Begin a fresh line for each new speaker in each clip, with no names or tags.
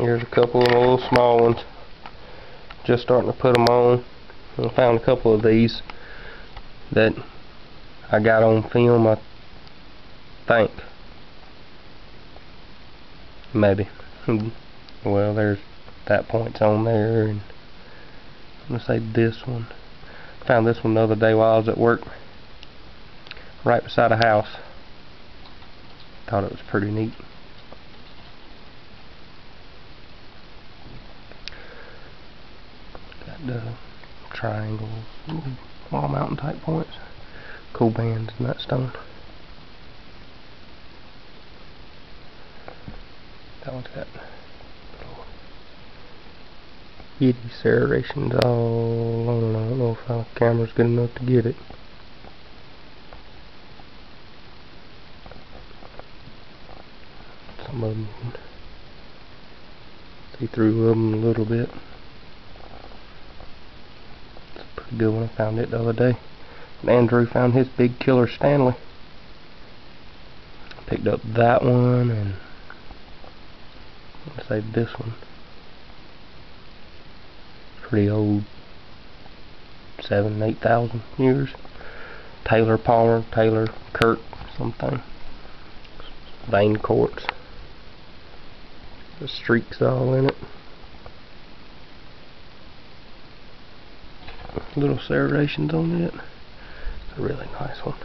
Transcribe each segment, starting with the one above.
Here's a couple of little small ones. Just starting to put them on. I found a couple of these that I got on film, I think. Maybe. Well, there's that point's on there, and I'm gonna say this one. Found this one the other day while I was at work, right beside a house. Thought it was pretty neat. Got the triangles, wall mountain type points, cool bands and that stone. That one's got little Yeti serrations all on it. I don't know if the camera's good enough to get it. Some of them, you can see through them a little bit. It's a pretty good one. I found it the other day. And Andrew found his big killer Stanley. Picked up that one, and let's say this one. Pretty old, 7,000 to 8,000 years. Taylor Palmer, Taylor Kirk, something. Vein quartz. The streaks all in it. Little serrations on it. It's a really nice one.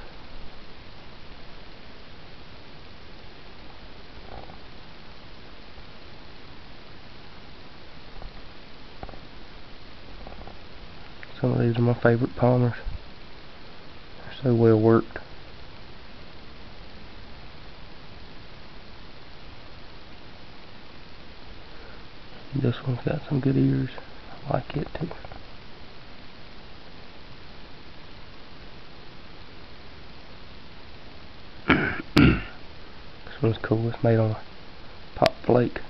Some of these are my favorite Palmers. They're so well worked. This one's got some good ears. I like it too. This one's cool. It's made on a pop flake.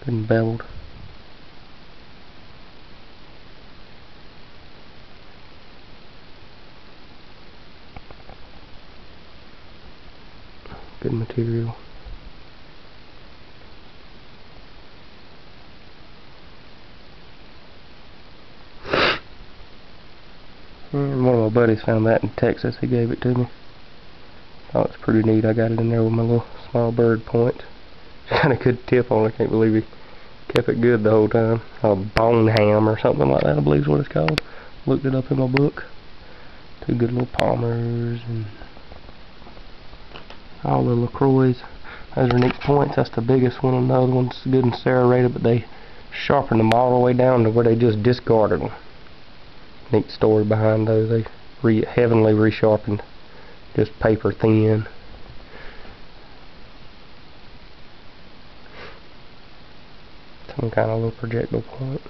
Good and beveled. Good material. And one of my buddies found that in Texas. He gave it to me. Thought it's pretty neat. I got it in there with my little small bird point. Got a good tip on it. I can't believe he kept it good the whole time. A bone ham or something like that, I believe is what it's called. Looked it up in my book. Two good little Palmers and all the LaCroix. Those are neat points. That's the biggest one, and the other one's good and serrated, but they sharpened them all the way down to where they just discarded them. Neat story behind those. They heavenly resharpened, just paper thin. Some kind of little projectile point.